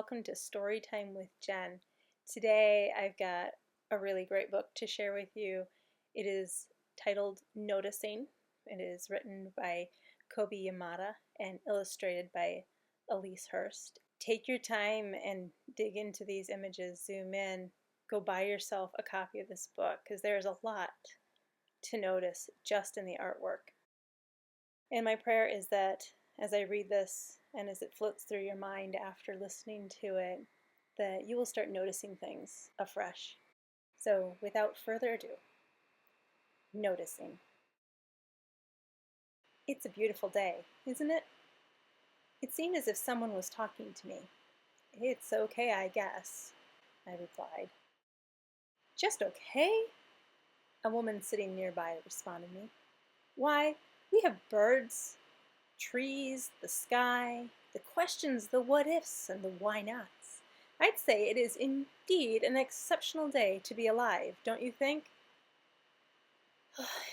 welcome to Storytime with Jen. Today I've got a really great book to share with you. It is titled Noticing. It is written by Kobi Yamada and illustrated by Elise Hurst. Take your time and dig into these images, zoom in, go buy yourself a copy of this book because there's a lot to notice just in the artwork. And my prayer is that as I read this and as it floats through your mind after listening to it, that you will start noticing things afresh. So without further ado, noticing. It's a beautiful day, isn't it? It seemed as if someone was talking to me. It's okay, I guess, I replied. Just okay? A woman sitting nearby responded me. Why, we have birds, trees, the sky, the questions, the what-ifs, and the why-nots. I'd say it is indeed an exceptional day to be alive, don't you think?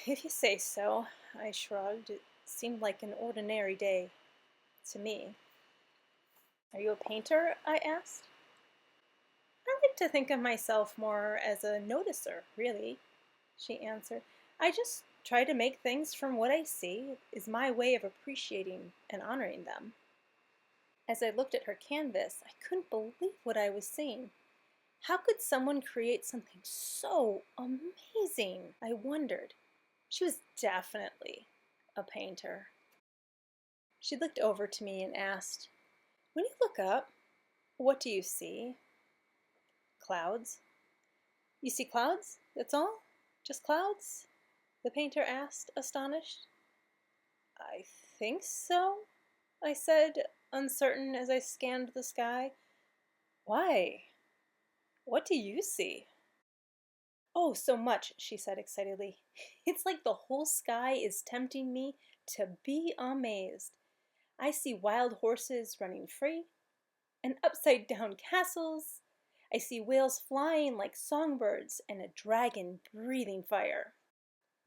If you say so, I shrugged. It seemed like an ordinary day to me. Are you a painter? I asked. I like to think of myself more as a noticer, really, she answered. I just try to make things from what I see. It is my way of appreciating and honoring them. As I looked at her canvas, I couldn't believe what I was seeing. How could someone create something so amazing? I wondered. She was definitely a painter. She looked over to me and asked, when you look up, what do you see? Clouds. You see clouds? That's all? Just clouds? The painter asked, astonished. I think so, I said, uncertain as I scanned the sky. Why? What do you see? Oh, so much, she said excitedly. It's like the whole sky is tempting me to be amazed. I see wild horses running free, and upside-down castles. I see whales flying like songbirds and a dragon breathing fire.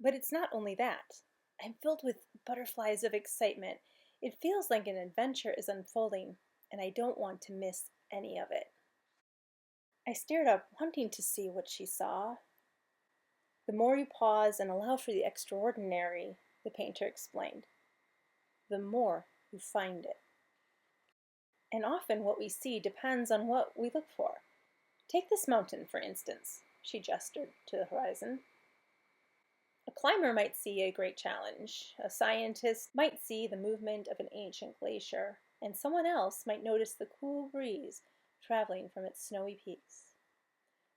But it's not only that. I'm filled with butterflies of excitement. It feels like an adventure is unfolding, and I don't want to miss any of it. I stared up, wanting to see what she saw. The more you pause and allow for the extraordinary, the painter explained, the more you find it. And often what we see depends on what we look for. Take this mountain, for instance, she gestured to the horizon. A climber might see a great challenge, a scientist might see the movement of an ancient glacier, and someone else might notice the cool breeze traveling from its snowy peaks.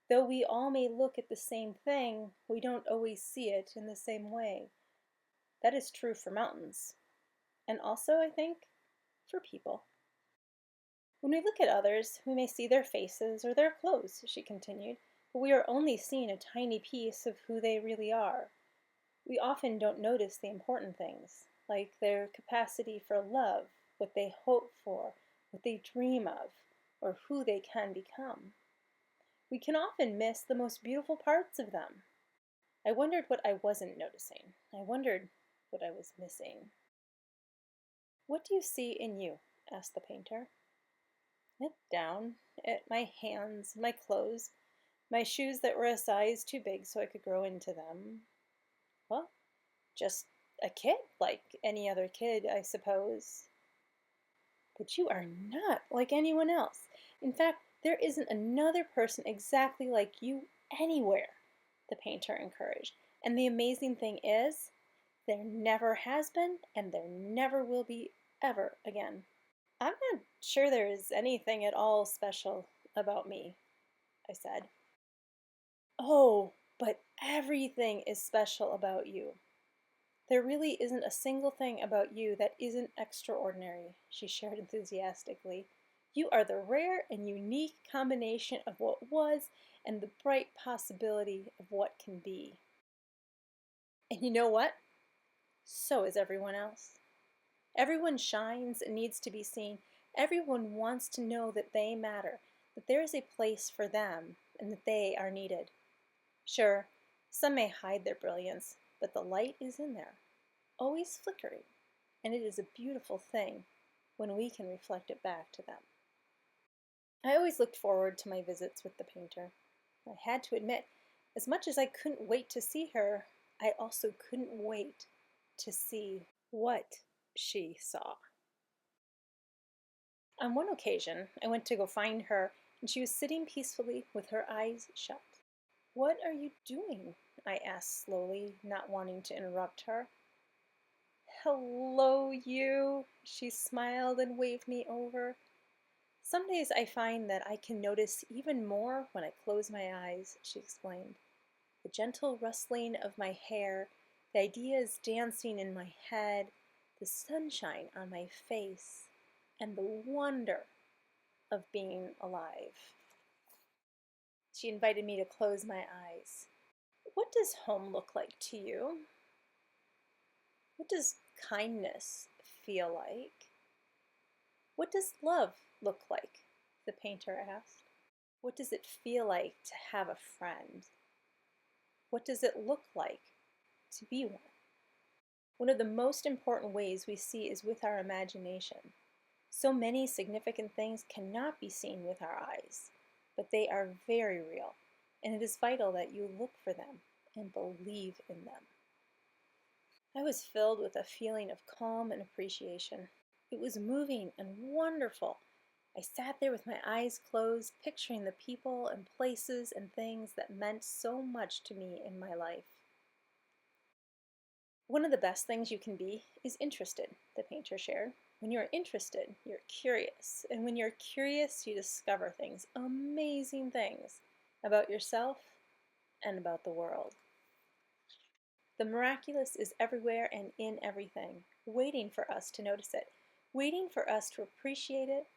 Though we all may look at the same thing, we don't always see it in the same way. That is true for mountains, and also, I think, for people. When we look at others, we may see their faces or their clothes, she continued, but we are only seeing a tiny piece of who they really are. We often don't notice the important things, like their capacity for love, what they hope for, what they dream of, or who they can become. We can often miss the most beautiful parts of them. I wondered what I wasn't noticing. I wondered what I was missing. What do you see in you? Asked the painter. I looked down at my hands, my clothes, my shoes that were a size too big so I could grow into them. Well, just a kid, like any other kid, I suppose. But you are not like anyone else. In fact, there isn't another person exactly like you anywhere, the painter encouraged. And the amazing thing is, there never has been and there never will be ever again. I'm not sure there is anything at all special about me, I said. Oh, but everything is special about you. There really isn't a single thing about you that isn't extraordinary, she shared enthusiastically. You are the rare and unique combination of what was and the bright possibility of what can be. And you know what? So is everyone else. Everyone shines and needs to be seen. Everyone wants to know that they matter, that there is a place for them, and that they are needed. Sure, some may hide their brilliance, but the light is in there, always flickering, and it is a beautiful thing when we can reflect it back to them. I always looked forward to my visits with the painter. I had to admit, as much as I couldn't wait to see her, I also couldn't wait to see what she saw. On one occasion, I went to go find her, and she was sitting peacefully with her eyes shut. "What are you doing?" I asked slowly, not wanting to interrupt her. "Hello, you," she smiled and waved me over. "Some days I find that I can notice even more when I close my eyes," she explained. "The gentle rustling of my hair, the ideas dancing in my head, the sunshine on my face, and the wonder of being alive." She invited me to close my eyes. "What does home look like to you? What does kindness feel like? What does love look like?" the painter asked. "What does it feel like to have a friend? What does it look like to be one?" One of the most important ways we see is with our imagination. So many significant things cannot be seen with our eyes, but they are very real, and it is vital that you look for them and believe in them. I was filled with a feeling of calm and appreciation. It was moving and wonderful. I sat there with my eyes closed, picturing the people and places and things that meant so much to me in my life. "One of the best things you can be is interested," the painter shared. "When you're interested, you're curious. And when you're curious, you discover things, amazing things, about yourself and about the world. The miraculous is everywhere and in everything, waiting for us to notice it, waiting for us to appreciate it,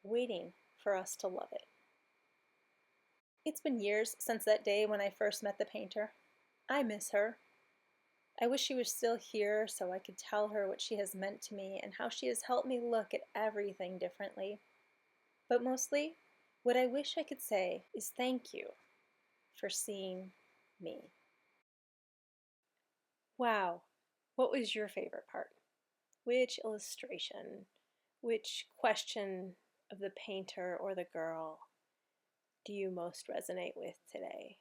waiting for us to love it." It's been years since that day when I first met the painter. I miss her. I wish she was still here so I could tell her what she has meant to me and how she has helped me look at everything differently. But mostly, what I wish I could say is thank you for seeing me. Wow, what was your favorite part? Which illustration, which question of the painter or the girl do you most resonate with today?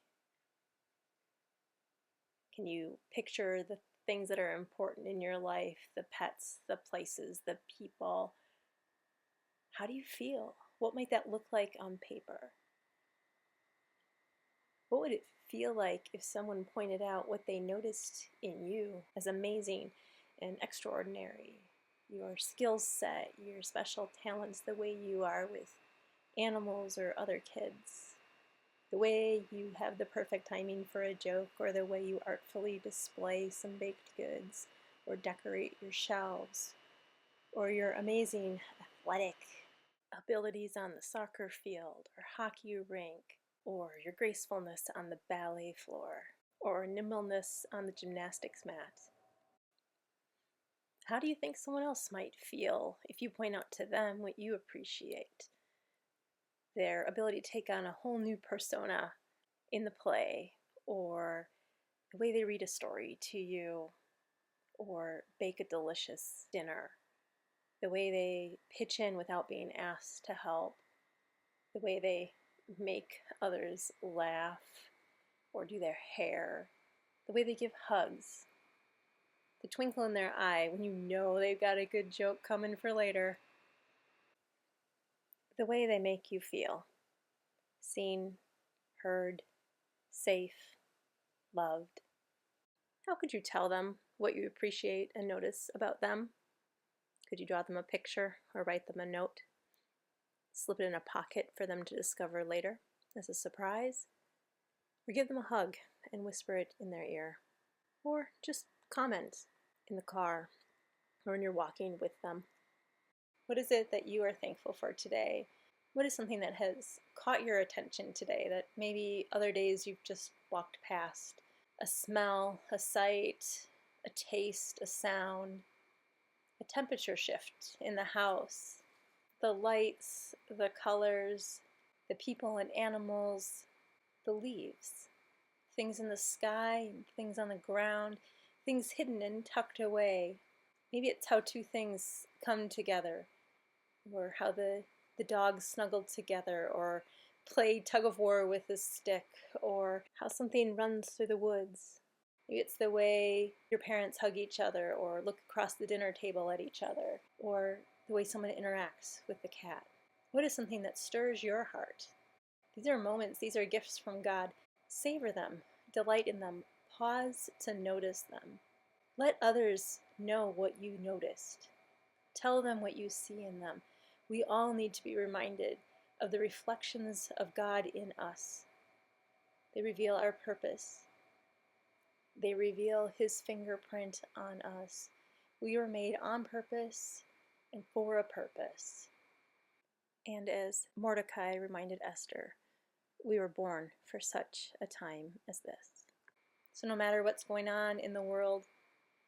Can you picture the things that are important in your life, the pets, the places, the people? How do you feel? What might that look like on paper? What would it feel like if someone pointed out what they noticed in you as amazing and extraordinary? Your skill set, your special talents, the way you are with animals or other kids, the way you have the perfect timing for a joke, or the way you artfully display some baked goods or decorate your shelves, or your amazing athletic abilities on the soccer field or hockey rink, or your gracefulness on the ballet floor, or nimbleness on the gymnastics mat. How do you think someone else might feel if you point out to them what you appreciate? Their ability to take on a whole new persona in the play, or the way they read a story to you, or bake a delicious dinner, the way they pitch in without being asked to help, the way they make others laugh or do their hair, the way they give hugs, the twinkle in their eye when you know they've got a good joke coming for later, the way they make you feel seen, heard, safe, loved. How could you tell them what you appreciate and notice about them? Could you draw them a picture or write them a note? Slip it in a pocket for them to discover later as a surprise? Or give them a hug and whisper it in their ear? Or just comment in the car or when you're walking with them? What is it that you are thankful for today? What is something that has caught your attention today that maybe other days you've just walked past? A smell, a sight, a taste, a sound, a temperature shift in the house, the lights, the colors, the people and animals, the leaves, things in the sky, things on the ground, things hidden and tucked away. Maybe it's how two things come together, or how the the dogs snuggled together, or play tug of war with a stick, or how something runs through the woods. Maybe it's the way your parents hug each other or look across the dinner table at each other, or the way someone interacts with the cat. What is something that stirs your heart? These are moments, these are gifts from God. Savor them, delight in them, pause to notice them. Let others know what you noticed. Tell them what you see in them. We all need to be reminded of the reflections of God in us. They reveal our purpose. They reveal His fingerprint on us. We were made on purpose and for a purpose. And as Mordecai reminded Esther, we were born for such a time as this. So no matter what's going on in the world,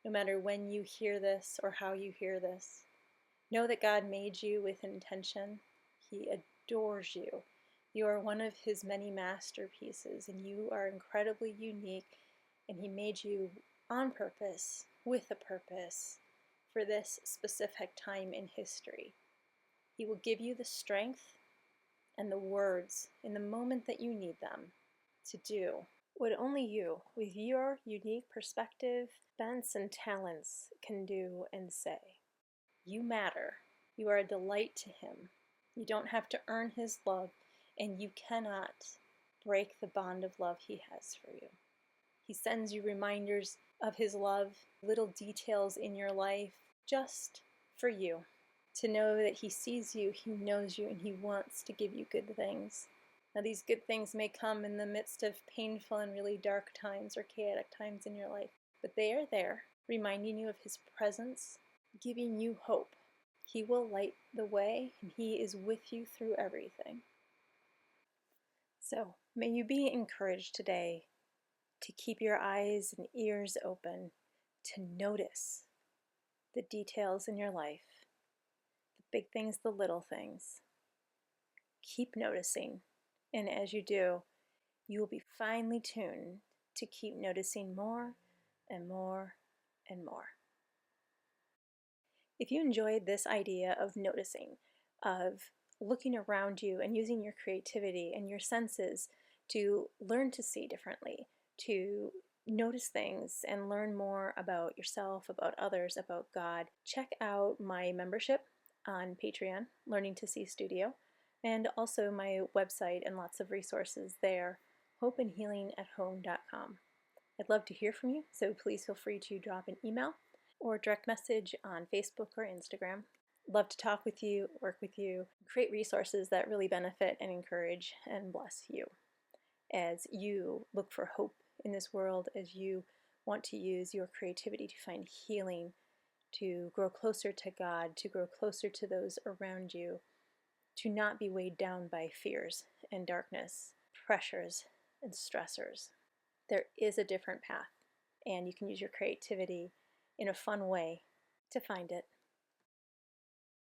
no matter when you hear this or how you hear this, know that God made you with intention. He adores you. You are one of His many masterpieces, and you are incredibly unique, and He made you on purpose, with a purpose, for this specific time in history. He will give you the strength and the words in the moment that you need them to do what only you, with your unique perspective, bents, and talents, can do and say. You matter. You are a delight to Him. You don't have to earn His love, and you cannot break the bond of love He has for you. He sends you reminders of His love, little details in your life, just for you. To know that He sees you, He knows you, and He wants to give you good things. Now, these good things may come in the midst of painful and really dark times or chaotic times in your life, but they are there, reminding you of His presence, giving you hope. He will light the way, and He is with you through everything. So, may you be encouraged today to keep your eyes and ears open, to notice the details in your life, the big things, the little things. Keep noticing, and as you do, you will be finely tuned to keep noticing more and more and more. If you enjoyed this idea of noticing, of looking around you and using your creativity and your senses to learn to see differently, to notice things and learn more about yourself, about others, about God, check out my membership on Patreon, Learning to See Studio, and also my website and lots of resources there, hopeandhealingathome.com. I'd love to hear from you, so please feel free to drop an email or direct message on Facebook or Instagram. Love to talk with you, work with you, create resources that really benefit and encourage and bless you as you look for hope in this world, as you want to use your creativity to find healing, to grow closer to God, to grow closer to those around you, to not be weighed down by fears and darkness, pressures and stressors. There is a different path, and you can use your creativity in a fun way to find it.